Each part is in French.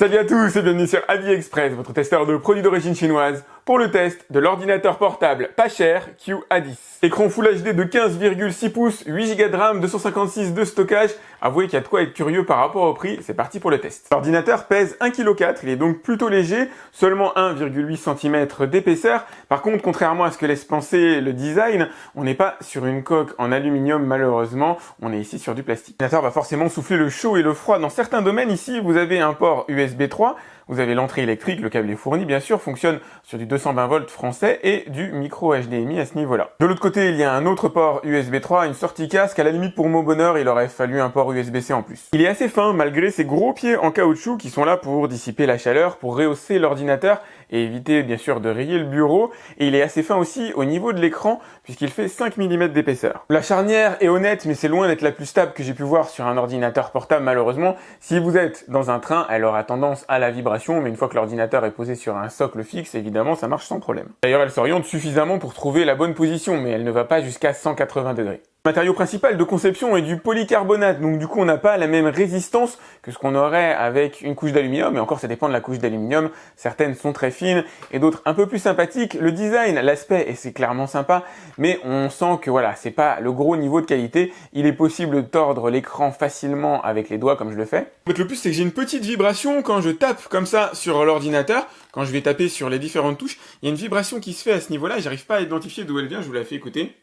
Salut à tous et bienvenue sur AliExpress, votre testeur de produits d'origine chinoise, pour le test de l'ordinateur portable pas cher QA10. Écran Full HD de 15,6 pouces, 8 Go de RAM, 256 de stockage. Avouez qu'il y a de quoi être curieux par rapport au prix, c'est parti pour le test. L'ordinateur pèse 1,4 kg, il est donc plutôt léger, seulement 1,8 cm d'épaisseur. Par contre, contrairement à ce que laisse penser le design, on n'est pas sur une coque en aluminium malheureusement, on est ici sur du plastique. L'ordinateur va forcément souffler le chaud et le froid dans certains domaines. Ici, vous avez un port USB 3, vous avez l'entrée électrique, le câble est fourni bien sûr, fonctionne sur du 220 volts français et du micro HDMI à ce niveau-là. De l'autre côté, il y a un autre port USB 3, une sortie casque, à la limite pour mon bonheur, il aurait fallu un port USB-C en plus. Il est assez fin malgré ses gros pieds en caoutchouc qui sont là pour dissiper la chaleur, pour rehausser l'ordinateur et éviter bien sûr de rayer le bureau, et il est assez fin aussi au niveau de l'écran puisqu'il fait 5 mm d'épaisseur. La charnière est honnête mais c'est loin d'être la plus stable que j'ai pu voir sur un ordinateur portable malheureusement. Si vous êtes dans un train, elle aura tendance à la vibration, mais une fois que l'ordinateur est posé sur un socle fixe, évidemment ça marche sans problème. D'ailleurs elle s'oriente suffisamment pour trouver la bonne position, mais elle ne va pas jusqu'à 180 degrés. Le matériau principal de conception est du polycarbonate, donc du coup on n'a pas la même résistance que ce qu'on aurait avec une couche d'aluminium, et encore ça dépend de la couche d'aluminium, certaines sont très fines et d'autres un peu plus sympathiques. Le design, l'aspect, et c'est clairement sympa, mais on sent que voilà, c'est pas le gros niveau de qualité. Il est possible de tordre l'écran facilement avec les doigts comme je le fais. Le plus c'est que j'ai une petite vibration quand je tape comme ça sur l'ordinateur, quand je vais taper sur les différentes touches, il y a une vibration qui se fait à ce niveau-là, j'arrive pas à identifier d'où elle vient, je vous la fais écouter.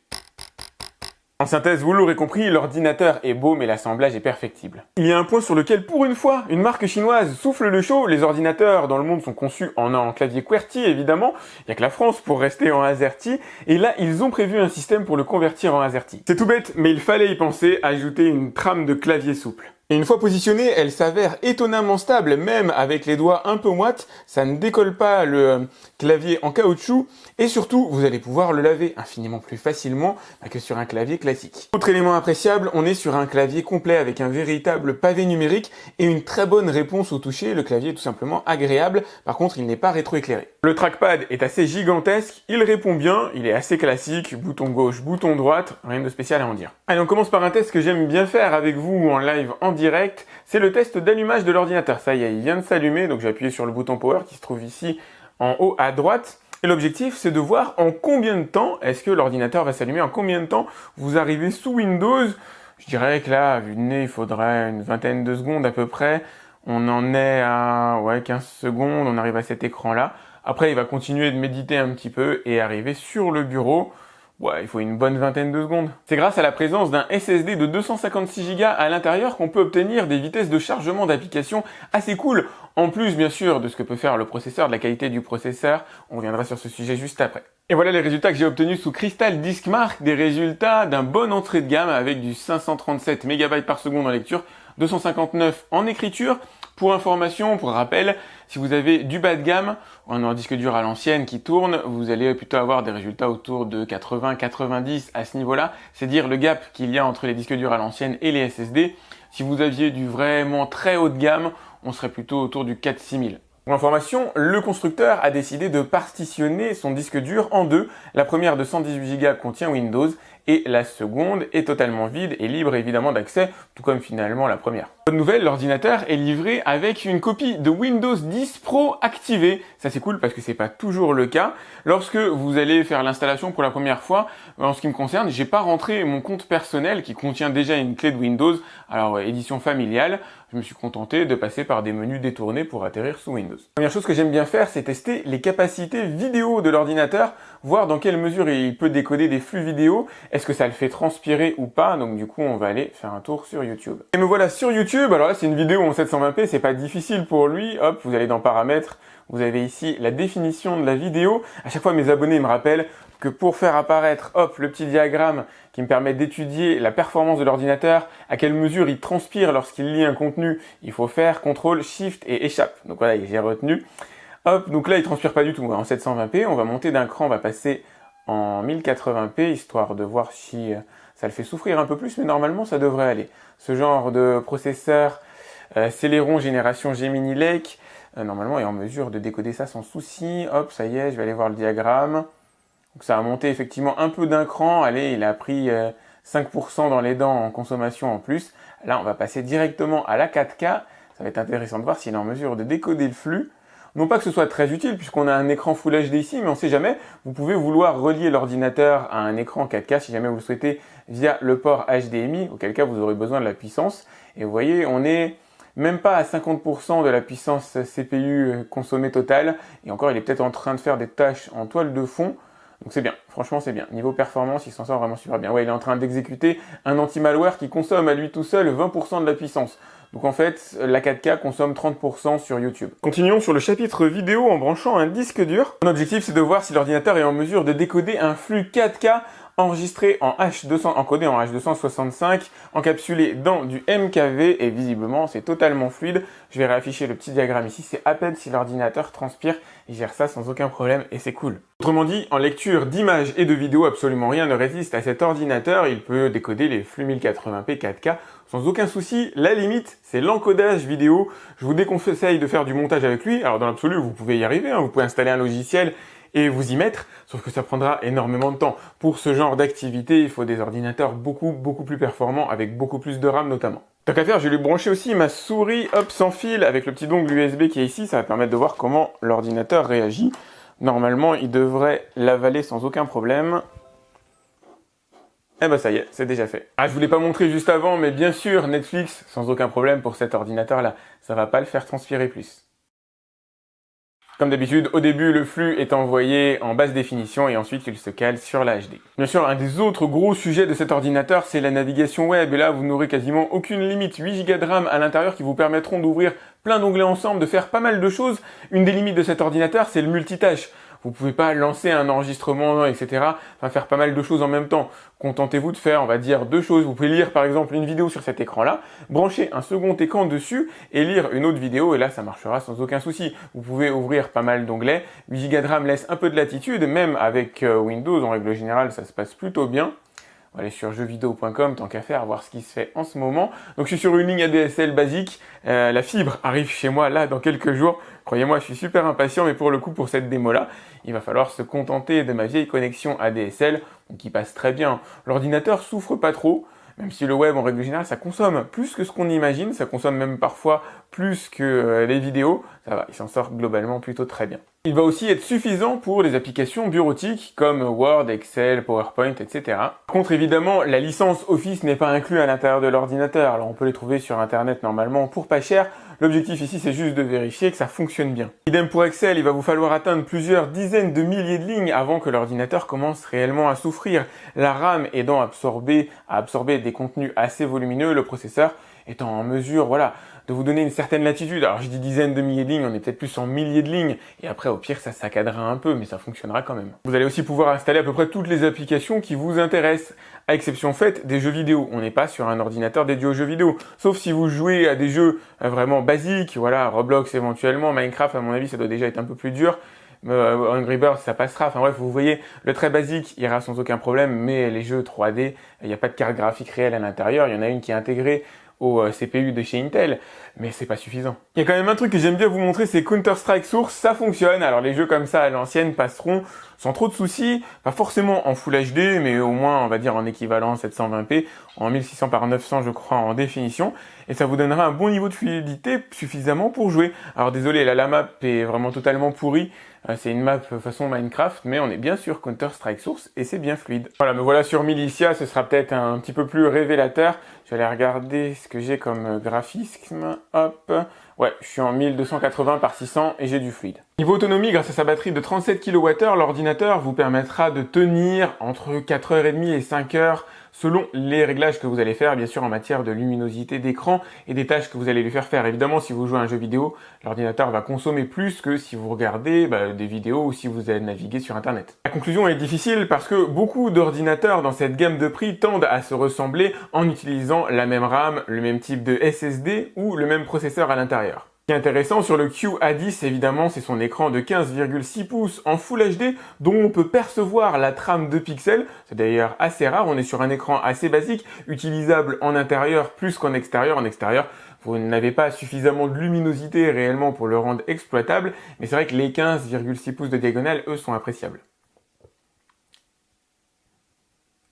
En synthèse, vous l'aurez compris, l'ordinateur est beau mais l'assemblage est perfectible. Il y a un point sur lequel, pour une fois, une marque chinoise souffle le chaud. Les ordinateurs dans le monde sont conçus en clavier QWERTY, évidemment. Il n'y a que la France pour rester en AZERTY. Et là, ils ont prévu un système pour le convertir en AZERTY. C'est tout bête, mais il fallait y penser, ajouter une trame de clavier souple. Et une fois positionnée, elle s'avère étonnamment stable, même avec les doigts un peu moites, ça ne décolle pas le clavier en caoutchouc, et surtout, vous allez pouvoir le laver infiniment plus facilement que sur un clavier classique. Autre élément appréciable, on est sur un clavier complet avec un véritable pavé numérique et une très bonne réponse au toucher. Le clavier est tout simplement agréable, par contre il n'est pas rétroéclairé. Le trackpad est assez gigantesque, il répond bien, il est assez classique, bouton gauche, bouton droite, rien de spécial à en dire. Allez, on commence par un test que j'aime bien faire avec vous en live en direct, c'est le test d'allumage de l'ordinateur. Ça y est, il vient de s'allumer, donc j'ai appuyé sur le bouton power qui se trouve ici en haut à droite. Et l'objectif, c'est de voir en combien de temps est-ce que l'ordinateur va s'allumer, en combien de temps vous arrivez sous Windows. Je dirais que là, vu le nez, il faudrait une vingtaine de secondes à peu près. On en est à 15 secondes, on arrive à cet écran-là. Après, il va continuer de méditer un petit peu et arriver sur le bureau. Ouais, il faut une bonne vingtaine de secondes. C'est grâce à la présence d'un SSD de 256 Go à l'intérieur qu'on peut obtenir des vitesses de chargement d'applications assez cool. En plus, bien sûr, de ce que peut faire le processeur, de la qualité du processeur. On reviendra sur ce sujet juste après. Et voilà les résultats que j'ai obtenus sous Crystal Disk Mark, des résultats d'un bon entrée de gamme avec du 537 MB par seconde en lecture, 259 en écriture. Pour information, pour rappel, si vous avez du bas de gamme, un disque dur à l'ancienne qui tourne, vous allez plutôt avoir des résultats autour de 80-90 à ce niveau-là. C'est dire le gap qu'il y a entre les disques durs à l'ancienne et les SSD. Si vous aviez du vraiment très haut de gamme, on serait plutôt autour du 4-6 000. Pour information, le constructeur a décidé de partitionner son disque dur en deux. La première de 118 Go contient Windows et la seconde est totalement vide et libre évidemment d'accès, tout comme finalement la première. Bonne nouvelle, l'ordinateur est livré avec une copie de Windows 10 Pro activée. Ça c'est cool parce que c'est pas toujours le cas. Lorsque vous allez faire l'installation pour la première fois, en ce qui me concerne, j'ai pas rentré mon compte personnel qui contient déjà une clé de Windows. Alors édition familiale, je me suis contenté de passer par des menus détournés pour atterrir sous Windows. La première chose que j'aime bien faire, c'est tester les capacités vidéo de l'ordinateur, voir dans quelle mesure il peut décoder des flux vidéo, est-ce que ça le fait transpirer ou pas, donc du coup on va aller faire un tour sur YouTube. Et me voilà sur YouTube, alors là c'est une vidéo en 720p, c'est pas difficile pour lui, hop, vous allez dans paramètres, vous avez ici la définition de la vidéo. À chaque fois mes abonnés me rappellent que pour faire apparaître, hop, le petit diagramme qui me permet d'étudier la performance de l'ordinateur, à quelle mesure il transpire lorsqu'il lit un contenu, il faut faire CTRL, SHIFT et échappe. Donc voilà, j'ai retenu. Hop, donc là il transpire pas du tout, en 720p, on va monter d'un cran, on va passer en 1080p, histoire de voir si ça le fait souffrir un peu plus, mais normalement ça devrait aller. Ce genre de processeur Celeron génération Gemini Lake, normalement est en mesure de décoder ça sans souci. Hop, ça y est, je vais aller voir le diagramme. Donc ça a monté effectivement un peu d'un cran, allez, il a pris 5% dans les dents en consommation en plus. Là, on va passer directement à la 4K, Ça va être intéressant de voir s'il est en mesure de décoder le flux. Non pas que ce soit très utile puisqu'on a un écran Full HD ici, mais on ne sait jamais. Vous pouvez vouloir relier l'ordinateur à un écran 4K si jamais vous le souhaitez via le port HDMI, auquel cas vous aurez besoin de la puissance. Et vous voyez, on est même pas à 50% de la puissance CPU consommée totale. Et encore, il est peut-être en train de faire des tâches en toile de fond. Donc c'est bien, franchement c'est bien. Niveau performance, il s'en sort vraiment super bien. Ouais, il est en train d'exécuter un anti-malware qui consomme à lui tout seul 20% de la puissance. Donc en fait, la 4K consomme 30% sur YouTube. Continuons sur le chapitre vidéo en branchant un disque dur. Mon objectif, c'est de voir si l'ordinateur est en mesure de décoder un flux 4K enregistré en encodé en H265, encapsulé dans du MKV et visiblement c'est totalement fluide. Je vais réafficher le petit diagramme ici, c'est à peine si l'ordinateur transpire, il gère ça sans aucun problème et c'est cool. Autrement dit, en lecture d'images et de vidéos, absolument rien ne résiste à cet ordinateur, il peut décoder les flux 1080p 4K sans aucun souci. La limite, c'est l'encodage vidéo. Je vous déconseille de faire du montage avec lui. Alors dans l'absolu, vous pouvez y arriver, vous pouvez installer un logiciel et vous y mettre, sauf que ça prendra énormément de temps. Pour ce genre d'activité, il faut des ordinateurs beaucoup plus performants, avec beaucoup plus de RAM notamment. Tant qu'à faire, je vais lui brancher aussi ma souris sans fil avec le petit dongle USB qui est ici, ça va permettre de voir comment l'ordinateur réagit. Normalement, il devrait l'avaler sans aucun problème. Eh ben ça y est, c'est déjà fait. Ah, je vous l'ai pas montré juste avant, mais bien sûr, Netflix, sans aucun problème pour cet ordinateur-là. Ça va pas le faire transpirer plus. Comme d'habitude, au début, le flux est envoyé en basse définition et ensuite il se cale sur la HD. Bien sûr, un des autres gros sujets de cet ordinateur, c'est la navigation web. Et là, vous n'aurez quasiment aucune limite. 8 Go de RAM à l'intérieur qui vous permettront d'ouvrir plein d'onglets ensemble, de faire pas mal de choses. Une des limites de cet ordinateur, c'est le multitâche. Vous pouvez pas lancer un enregistrement, etc. Enfin, faire pas mal de choses en même temps. Contentez-vous de faire, on va dire, 2 choses. Vous pouvez lire, par exemple, une vidéo sur cet écran-là, brancher un second écran dessus et lire une autre vidéo. Et là, ça marchera sans aucun souci. Vous pouvez ouvrir pas mal d'onglets. 8 Go de RAM laisse un peu de latitude. Même avec Windows, en règle générale, ça se passe plutôt bien. On va aller sur jeuxvideo.com, tant qu'à faire, voir ce qui se fait en ce moment. Donc je suis sur une ligne ADSL basique. La fibre arrive chez moi là dans quelques jours. Croyez-moi, je suis super impatient, mais pour le coup, pour cette démo-là, il va falloir se contenter de ma vieille connexion ADSL, qui passe très bien. L'ordinateur souffre pas trop, même si le web, en règle générale, ça consomme plus que ce qu'on imagine. Ça consomme même parfois plus que les vidéos. Ça va, il s'en sort globalement plutôt très bien. Il va aussi être suffisant pour les applications bureautiques comme Word, Excel, PowerPoint, etc. Par contre, évidemment, la licence Office n'est pas inclue à l'intérieur de l'ordinateur. Alors, on peut les trouver sur Internet normalement pour pas cher. L'objectif ici, c'est juste de vérifier que ça fonctionne bien. Idem pour Excel, il va vous falloir atteindre plusieurs dizaines de milliers de lignes avant que l'ordinateur commence réellement à souffrir. La RAM aidant à absorber des contenus assez volumineux, le processeur étant en mesure, voilà, de vous donner une certaine latitude. Alors je dis dizaines de milliers de lignes, on est peut-être plus en milliers de lignes, et après au pire ça saccadera un peu, mais ça fonctionnera quand même. Vous allez aussi pouvoir installer à peu près toutes les applications qui vous intéressent, à exception faite des jeux vidéo. On n'est pas sur un ordinateur dédié aux jeux vidéo, sauf si vous jouez à des jeux vraiment basiques, voilà, Roblox éventuellement, Minecraft à mon avis ça doit déjà être un peu plus dur. Angry Birds ça passera, enfin bref vous voyez le très basique ira sans aucun problème, mais les jeux 3D, il n'y a pas de carte graphique réelle à l'intérieur, il y en a une qui est intégrée au CPU de chez Intel, mais c'est pas suffisant. Il y a quand même un truc que j'aime bien vous montrer, c'est Counter-Strike Source, ça fonctionne. Alors les jeux comme ça à l'ancienne passeront sans trop de soucis, pas forcément en Full HD, mais au moins on va dire en équivalent 720p, en 1600 par 900 je crois en définition, et ça vous donnera un bon niveau de fluidité suffisamment pour jouer. Alors désolé, là la map est vraiment totalement pourrie, c'est une map façon Minecraft, mais on est bien sur Counter-Strike Source et c'est bien fluide. Voilà, me voilà sur Militia, ce sera peut-être un petit peu plus révélateur. Je vais aller regarder ce que j'ai comme graphisme. Hop, ouais, je suis en 1280 par 600 et j'ai du fluide. Niveau autonomie, grâce à sa batterie de 37 kWh, l'ordinateur vous permettra de tenir entre 4h30 et 5h selon les réglages que vous allez faire, bien sûr en matière de luminosité d'écran et des tâches que vous allez lui faire faire. Évidemment, si vous jouez à un jeu vidéo, l'ordinateur va consommer plus que si vous regardez des vidéos ou si vous allez naviguer sur Internet. La conclusion est difficile parce que beaucoup d'ordinateurs dans cette gamme de prix tendent à se ressembler en utilisant la même RAM, le même type de SSD ou le même processeur à l'intérieur. Ce qui est intéressant sur le QA10, évidemment, c'est son écran de 15,6 pouces en Full HD dont on peut percevoir la trame de pixels. C'est d'ailleurs assez rare, on est sur un écran assez basique, utilisable en intérieur plus qu'en extérieur. En extérieur, vous n'avez pas suffisamment de luminosité réellement pour le rendre exploitable, mais c'est vrai que les 15,6 pouces de diagonale, eux, sont appréciables.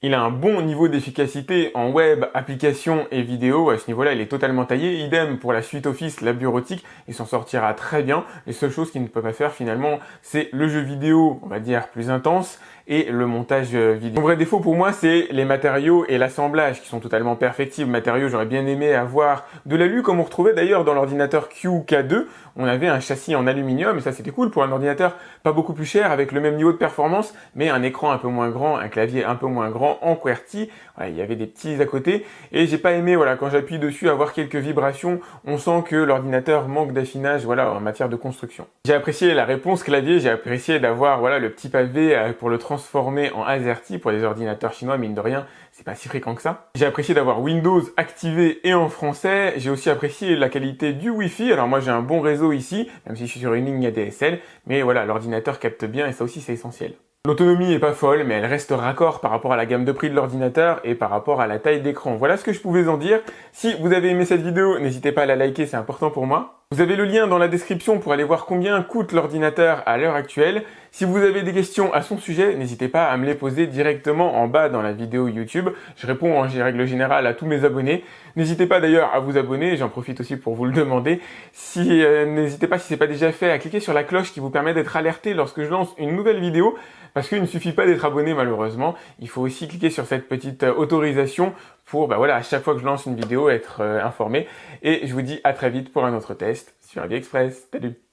Il a un bon niveau d'efficacité en web, application et vidéo. À ce niveau-là, il est totalement taillé. Idem pour la suite Office, la bureautique. Il s'en sortira très bien. Les seules choses qu'il ne peut pas faire finalement, c'est le jeu vidéo, on va dire, plus intense et le montage vidéo. Mon vrai défaut pour moi, c'est les matériaux et l'assemblage qui sont totalement perfectibles. Matériaux, j'aurais bien aimé avoir de l'alu comme on retrouvait d'ailleurs dans l'ordinateur QK2. On avait un châssis en aluminium et ça c'était cool pour un ordinateur pas beaucoup plus cher avec le même niveau de performance mais un écran un peu moins grand, un clavier un peu moins grand en QWERTY. Voilà, il y avait des petits à côté et j'ai pas aimé, voilà, quand j'appuie dessus avoir quelques vibrations, on sent que l'ordinateur manque d'affinage, voilà, en matière de construction. J'ai apprécié la réponse clavier, j'ai apprécié d'avoir, voilà, le petit pavé pour le transformer en AZERTY pour les ordinateurs chinois, mine de rien, c'est pas si fréquent que ça. J'ai apprécié d'avoir Windows activé et en français. J'ai aussi apprécié la qualité du Wi-Fi. Alors moi j'ai un bon réseau ici, même si je suis sur une ligne ADSL, mais voilà, l'ordinateur capte bien et ça aussi c'est essentiel. L'autonomie est pas folle, mais elle reste raccord par rapport à la gamme de prix de l'ordinateur et par rapport à la taille d'écran. Voilà ce que je pouvais en dire. Si vous avez aimé cette vidéo, n'hésitez pas à la liker, c'est important pour moi. Vous avez le lien dans la description pour aller voir combien coûte l'ordinateur à l'heure actuelle. Si vous avez des questions à son sujet, n'hésitez pas à me les poser directement en bas dans la vidéo YouTube. Je réponds en règle générale à tous mes abonnés. N'hésitez pas d'ailleurs à vous abonner, j'en profite aussi pour vous le demander. N'hésitez pas, si ce n'est pas déjà fait, à cliquer sur la cloche qui vous permet d'être alerté lorsque je lance une nouvelle vidéo. Parce qu'il ne suffit pas d'être abonné malheureusement, il faut aussi cliquer sur cette petite autorisation pour, voilà, à chaque fois que je lance une vidéo, être informé. Et je vous dis à très vite pour un autre test sur AliExpress. Salut!